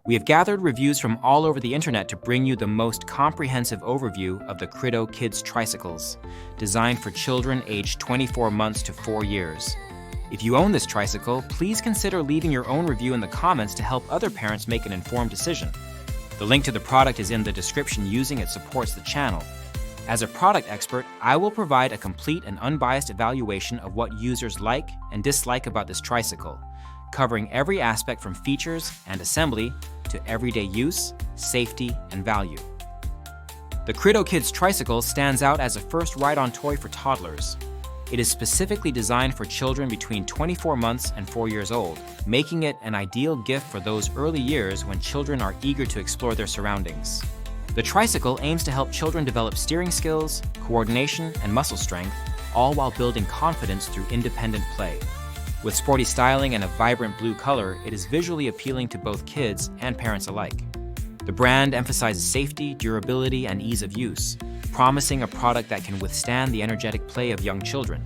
We have gathered reviews from all over the internet to bring you the most comprehensive overview of the KRIDDO Kids Tricycles, designed for children aged 24 months to 4 years. If you own this tricycle, please consider leaving your own review in the comments to help other parents make an informed decision. The link to the product is in the description using it supports the channel. As a product expert, I will provide a complete and unbiased evaluation of what users like and dislike about this tricycle, covering every aspect from features and assembly to everyday use, safety, and value. The KRIDDO Kids Tricycle stands out as a first ride-on toy for toddlers. It is specifically designed for children between 24 months and 4 years old, making it an ideal gift for those early years when children are eager to explore their surroundings. The tricycle aims to help children develop steering skills, coordination, and muscle strength, all while building confidence through independent play. With sporty styling and a vibrant blue color, it is visually appealing to both kids and parents alike. The brand emphasizes safety, durability, and ease of use, promising a product that can withstand the energetic play of young children.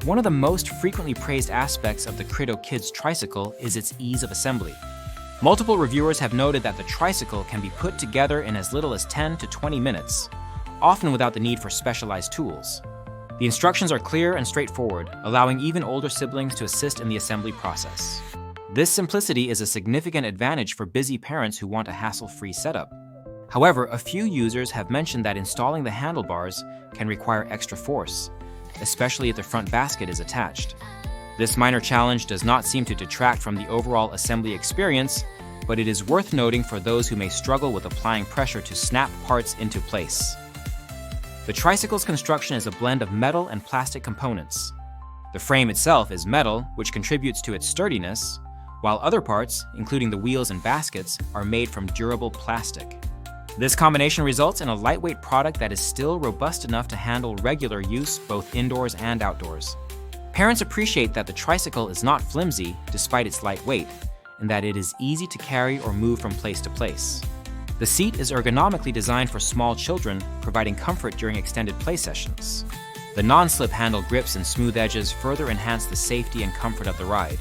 One of the most frequently praised aspects of the KRIDDO Kids Tricycle is its ease of assembly. Multiple reviewers have noted that the tricycle can be put together in as little as 10 to 20 minutes, often without the need for specialized tools. The instructions are clear and straightforward, allowing even older siblings to assist in the assembly process. This simplicity is a significant advantage for busy parents who want a hassle-free setup. However, a few users have mentioned that installing the handlebars can require extra force, especially if the front basket is attached. This minor challenge does not seem to detract from the overall assembly experience, but it is worth noting for those who may struggle with applying pressure to snap parts into place. The tricycle's construction is a blend of metal and plastic components. The frame itself is metal, which contributes to its sturdiness, while other parts, including the wheels and baskets, are made from durable plastic. This combination results in a lightweight product that is still robust enough to handle regular use both indoors and outdoors. Parents appreciate that the tricycle is not flimsy despite its light weight, and that it is easy to carry or move from place to place. The seat is ergonomically designed for small children, providing comfort during extended play sessions. The non-slip handle grips and smooth edges further enhance the safety and comfort of the ride.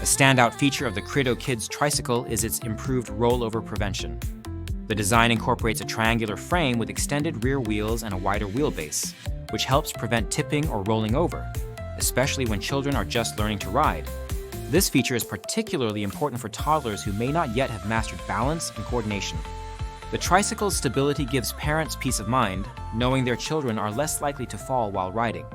A standout feature of the KRIDDO Kids Tricycle is its improved rollover prevention. The design incorporates a triangular frame with extended rear wheels and a wider wheelbase, which helps prevent tipping or rolling over, especially when children are just learning to ride. This feature is particularly important for toddlers who may not yet have mastered balance and coordination. The tricycle's stability gives parents peace of mind, knowing their children are less likely to fall while riding.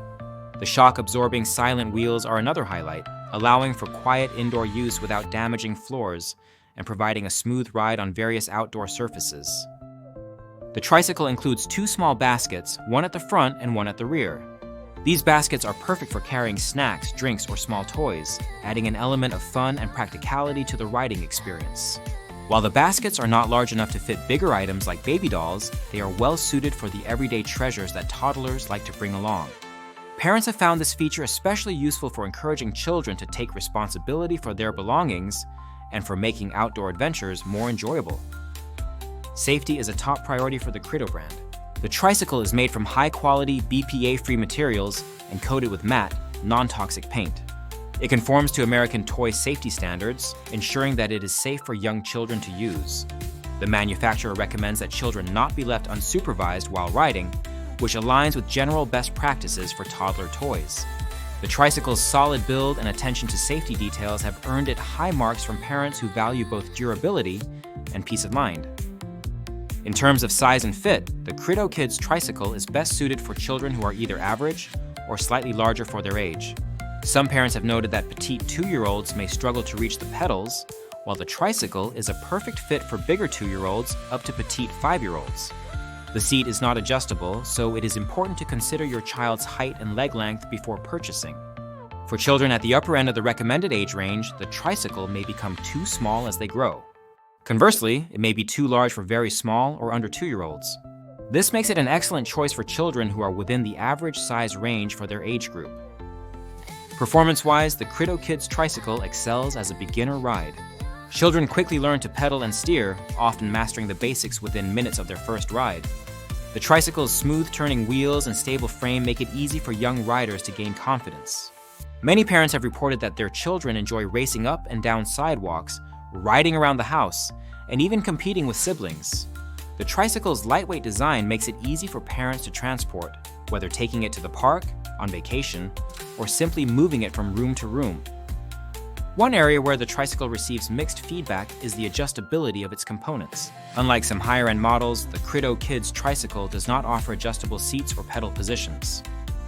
The shock-absorbing silent wheels are another highlight, allowing for quiet indoor use without damaging floors and providing a smooth ride on various outdoor surfaces. The tricycle includes 2 small baskets, one at the front and one at the rear. These baskets are perfect for carrying snacks, drinks, or small toys, adding an element of fun and practicality to the riding experience. While the baskets are not large enough to fit bigger items like baby dolls, they are well suited for the everyday treasures that toddlers like to bring along. Parents have found this feature especially useful for encouraging children to take responsibility for their belongings and for making outdoor adventures more enjoyable. Safety is a top priority for the KRIDDO brand. The tricycle is made from high-quality, BPA-free materials and coated with matte, non-toxic paint. It conforms to American toy safety standards, ensuring that it is safe for young children to use. The manufacturer recommends that children not be left unsupervised while riding, which aligns with general best practices for toddler toys. The tricycle's solid build and attention to safety details have earned it high marks from parents who value both durability and peace of mind. In terms of size and fit, the KRIDDO Kids Tricycle is best suited for children who are either average or slightly larger for their age. Some parents have noted that petite 2-year-olds may struggle to reach the pedals, while the tricycle is a perfect fit for bigger 2-year-olds up to petite 5-year-olds. The seat is not adjustable, so it is important to consider your child's height and leg length before purchasing. For children at the upper end of the recommended age range, the tricycle may become too small as they grow. Conversely, it may be too large for very small or under 2-year-olds. This makes it an excellent choice for children who are within the average size range for their age group. Performance-wise, the KRIDDO Kids Tricycle excels as a beginner ride. Children quickly learn to pedal and steer, often mastering the basics within minutes of their first ride. The tricycle's smooth-turning wheels and stable frame make it easy for young riders to gain confidence. Many parents have reported that their children enjoy racing up and down sidewalks, riding around the house, and even competing with siblings. The tricycle's lightweight design makes it easy for parents to transport, whether taking it to the park, on vacation, or simply moving it from room to room. One area where the tricycle receives mixed feedback is the adjustability of its components. Unlike some higher-end models, the KRIDDO Kids Tricycle does not offer adjustable seats or pedal positions.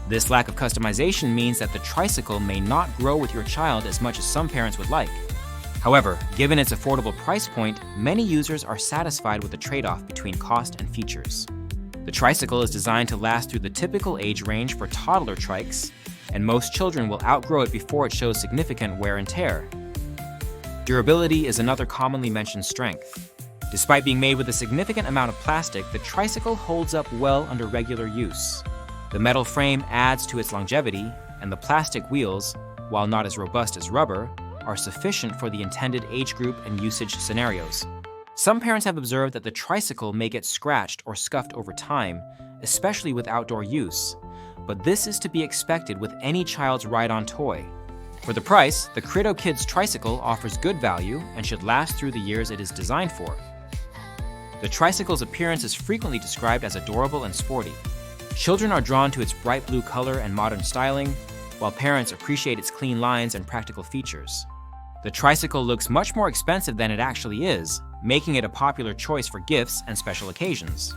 This lack of customization means that the tricycle may not grow with your child as much as some parents would like. However, given its affordable price point, many users are satisfied with the trade-off between cost and features. The tricycle is designed to last through the typical age range for toddler trikes, and most children will outgrow it before it shows significant wear and tear. Durability is another commonly mentioned strength. Despite being made with a significant amount of plastic, the tricycle holds up well under regular use. The metal frame adds to its longevity, and the plastic wheels, while not as robust as rubber, are sufficient for the intended age group and usage scenarios. Some parents have observed that the tricycle may get scratched or scuffed over time, especially with outdoor use, but this is to be expected with any child's ride-on toy. For the price, the KRIDDO Kids Tricycle offers good value and should last through the years it is designed for. The tricycle's appearance is frequently described as adorable and sporty. Children are drawn to its bright blue color and modern styling, while parents appreciate its clean lines and practical features. The tricycle looks much more expensive than it actually is, making it a popular choice for gifts and special occasions.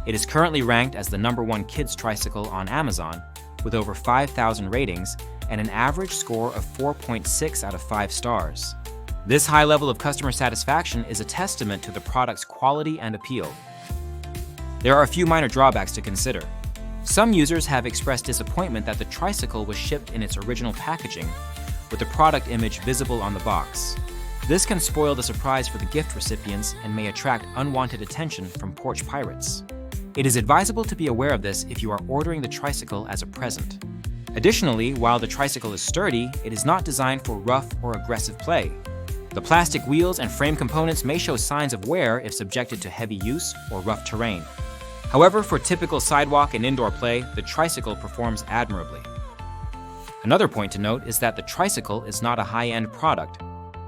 It is currently ranked as the #1 kids tricycle on Amazon, with over 5,000 ratings and an average score of 4.6 out of 5 stars. This high level of customer satisfaction is a testament to the product's quality and appeal. There are a few minor drawbacks to consider. Some users have expressed disappointment that the tricycle was shipped in its original packaging, with the product image visible on the box. This can spoil the surprise for the gift recipients and may attract unwanted attention from porch pirates. It is advisable to be aware of this if you are ordering the tricycle as a present. Additionally, while the tricycle is sturdy, it is not designed for rough or aggressive play. The plastic wheels and frame components may show signs of wear if subjected to heavy use or rough terrain. However, for typical sidewalk and indoor play, the tricycle performs admirably. Another point to note is that the tricycle is not a high-end product.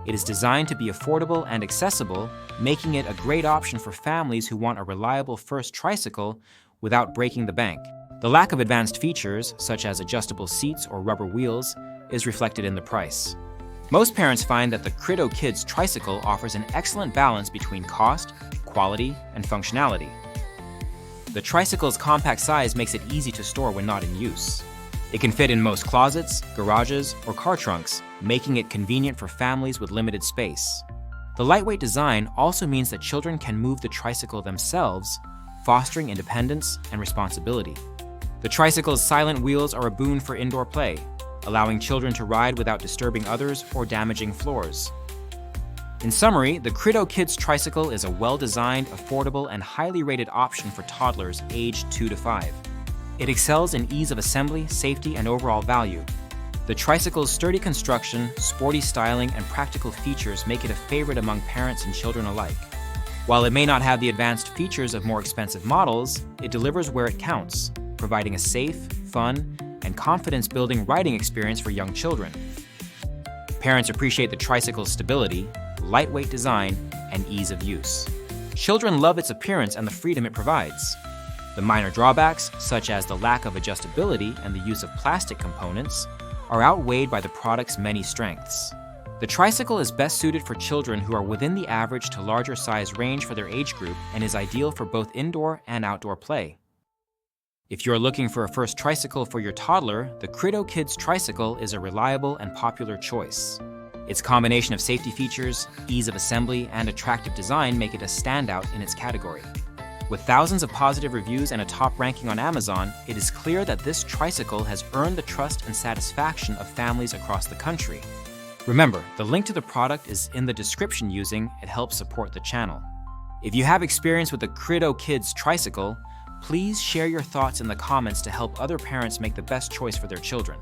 It is designed to be affordable and accessible, making it a great option for families who want a reliable first tricycle without breaking the bank. The lack of advanced features, such as adjustable seats or rubber wheels, is reflected in the price. Most parents find that the KRIDDO Kids Tricycle offers an excellent balance between cost, quality, and functionality. The tricycle's compact size makes it easy to store when not in use. It can fit in most closets, garages, or car trunks, making it convenient for families with limited space. The lightweight design also means that children can move the tricycle themselves, fostering independence and responsibility. The tricycle's silent wheels are a boon for indoor play, allowing children to ride without disturbing others or damaging floors. In summary, the KRIDDO Kids Tricycle is a well-designed, affordable, and highly rated option for toddlers aged 2 to 5. It excels in ease of assembly, safety, and overall value. The tricycle's sturdy construction, sporty styling, and practical features make it a favorite among parents and children alike. While it may not have the advanced features of more expensive models, it delivers where it counts, providing a safe, fun, and confidence-building riding experience for young children. Parents appreciate the tricycle's stability, lightweight design, and ease of use. Children love its appearance and the freedom it provides. The minor drawbacks, such as the lack of adjustability and the use of plastic components, are outweighed by the product's many strengths. The tricycle is best suited for children who are within the average to larger size range for their age group and is ideal for both indoor and outdoor play. If you're looking for a first tricycle for your toddler, the KRIDDO Kids Tricycle is a reliable and popular choice. Its combination of safety features, ease of assembly, and attractive design make it a standout in its category. With thousands of positive reviews and a top ranking on Amazon, it is clear that this tricycle has earned the trust and satisfaction of families across the country. Remember, the link to the product is in the description using it helps support the channel. If you have experience with the KRIDDO Kids Tricycle, please share your thoughts in the comments to help other parents make the best choice for their children.